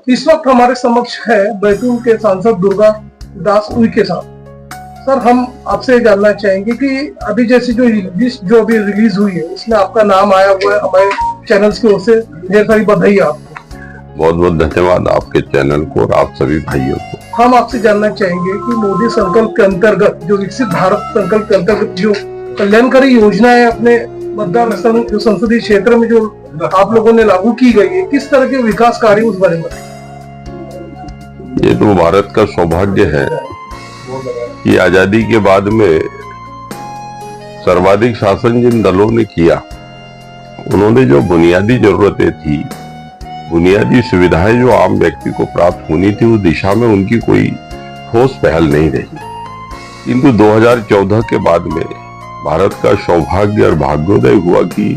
इस वक्त हमारे समक्ष है बैतूल के सांसद दुर्गा दास उइके साहब। सर, हम आपसे जानना चाहेंगे कि अभी जैसी जो लिस्ट जो अभी रिलीज हुई है उसमें आपका नाम आया हुआ है। हमारे चैनल्स की ओर से ढेर सारी बधाई आपको। बहुत बहुत धन्यवाद आपके चैनल को और आप सभी भाइयों को। हम आपसे जानना चाहेंगे कि मोदी संकल्प के अंतर्गत जो विकसित भारत संकल्प के अंतर्गत जो कल्याणकारी योजनाएं अपने मतदान स्थल जो संसदीय क्षेत्र में जो आप लोगों ने लागू की गई है, किस तरह के विकास कार्य उस बारे में? ये तो भारत का सौभाग्य है कि आजादी के बाद में सर्वाधिक शासन जिन दलों ने किया, उन्होंने जो बुनियादी जरूरतें थी, बुनियादी सुविधाएं जो आम व्यक्ति को प्राप्त होनी थी, उस दिशा में उनकी कोई ठोस पहल नहीं रही। किंतु 2014 के बाद में भारत का सौभाग्य और भाग्योदय हुआ कि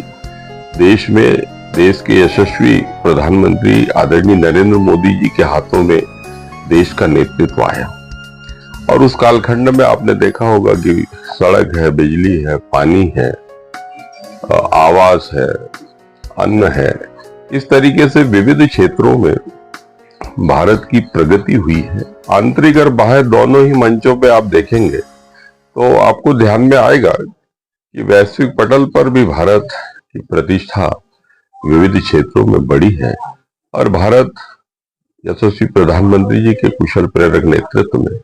देश में देश के यशस्वी प्रधानमंत्री आदरणीय नरेंद्र मोदी जी के हाथों में देश का नेतृत्व आया। और उस कालखंड में आपने देखा होगा कि सड़क है, बिजली है, पानी है, आवास है, अन्न है, इस तरीके से विविध क्षेत्रों में भारत की प्रगति हुई है। आंतरिक और बाहर दोनों ही मंचों पे आप देखेंगे तो आपको ध्यान में आएगा कि वैश्विक पटल पर भी भारत की प्रतिष्ठा विविध क्षेत्रों में बढ़ी है। और भारत यशस्वी प्रधानमंत्री जी के कुशल प्रेरक नेतृत्व में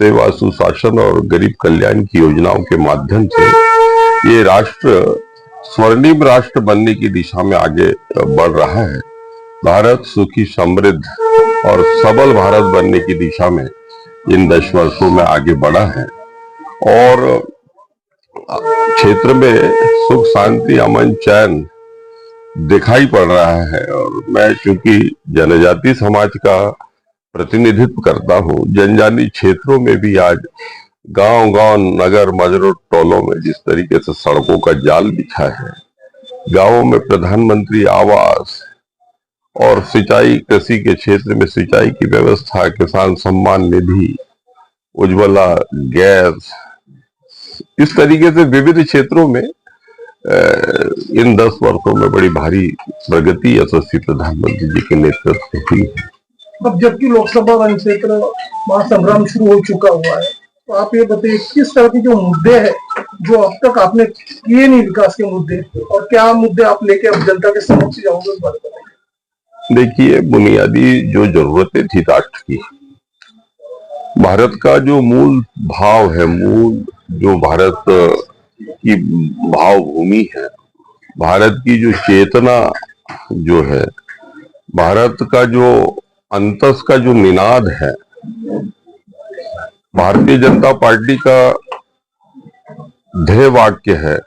सेवा, सुशासन और गरीब कल्याण की योजनाओं के माध्यम से ये राष्ट्र स्वर्णिम राष्ट्र बनने की दिशा में आगे बढ़ रहा है। भारत सुखी, समृद्ध और सबल भारत बनने की दिशा में इन 10 वर्षों में आगे बढ़ा है। और क्षेत्र में सुख, शांति, अमन, चैन दिखाई पड़ रहा है। और मैं चूंकि जनजाति समाज का प्रतिनिधित्व करता हूँ, जनजातीय क्षेत्रों में भी आज गांव-गांव, नगर, मजरों, टोलों में जिस तरीके से सड़कों का जाल बिछा है, गांवों में प्रधानमंत्री आवास और सिंचाई, कृषि के क्षेत्र में सिंचाई की व्यवस्था, किसान सम्मान निधि, उज्ज्वला गैस, इस तरीके से विविध क्षेत्रों में इन 10 वर्षों में बड़ी भारी प्रगति यशस्वी प्रधानमंत्री जी के नेतृत्व में हुई है। अब जबकि लोकसभा वन क्षेत्र महासंग्राम शुरू हो चुका हुआ है, तो आप ये बताइए किस तरह के जो मुद्दे हैं जो अब तक आपने किए नहीं, विकास के मुद्दे, और क्या मुद्दे आप लेके अब जनता के समक्ष जाओगे, उस बारे में? देखिए, बुनियादी जो जरूरतें थी राष्ट्र की, भारत का जो मूल भाव है, मूल जो भारत की भाव भूमि है, भारत की जो चेतना जो है, भारत का जो अंतस का जो निनाद है, भारतीय जनता पार्टी का ध्येय वाक्य है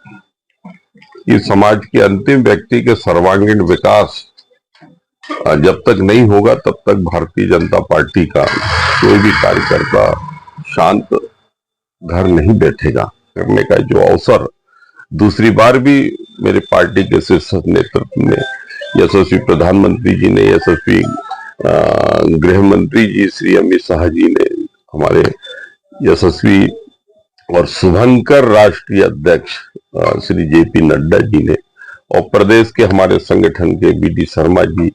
कि समाज के अंतिम व्यक्ति के सर्वांगीण विकास जब तक नहीं होगा तब तक भारतीय जनता पार्टी का कोई भी कार्यकर्ता शांत घर नहीं बैठेगा करने का जो अवसर दूसरी बार भी मेरी पार्टी के शीर्ष नेतृत्व में यशस्वी प्रधानमंत्री जी ने, यशस्वी गृह मंत्री जी श्री अमित शाह जी ने, हमारे यशस्वी और शुभंकर राष्ट्रीय अध्यक्ष श्री जेपी नड्डा जी ने, और प्रदेश के हमारे संगठन के बीडी शर्मा जी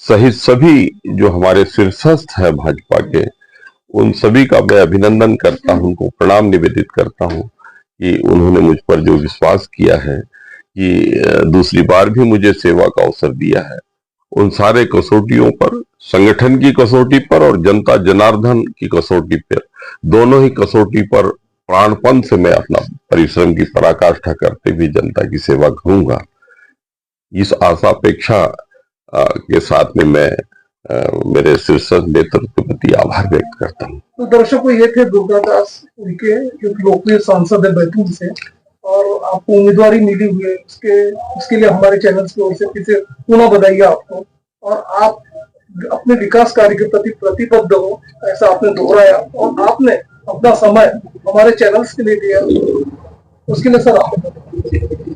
सहित सभी जो हमारे शीर्षस्थ है भाजपा के, उन सभी का मैं अभिनंदन करता हूं, उनको प्रणाम निवेदित करता हूं कि उन्होंने मुझ पर जो विश्वास किया है कि दूसरी बार भी मुझे सेवा का अवसर दिया है। उन सारे कसौटियों पर, संगठन की कसौटी पर और जनता जनार्दन की कसौटी पर, दोनों ही कसौटी पर प्राणपण से मैं अपना परिश्रम की पराकाष्ठा करते हुए जनता की सेवा करूंगा। इस आशा अपेक्षा के साथ में मैं मेरे शीर्ष नेतृत्व के प्रति आभार व्यक्त करता हूँ। तो दर्शकों, ये थे दुर्गा दास उइके, जो लोकप्रिय सांसद है बैतूल से, और आपको उम्मीदवारी मिली हुई है, उसके लिए हमारे चैनल की ओर से फिर से पुनः बधाई आपको। और आप अपने विकास कार्य के प्रति प्रतिबद्ध हो, ऐसा आपने दोहराया, और आपने अपना समय हमारे चैनल्स के लिए दिया, उसके लिए सर आपको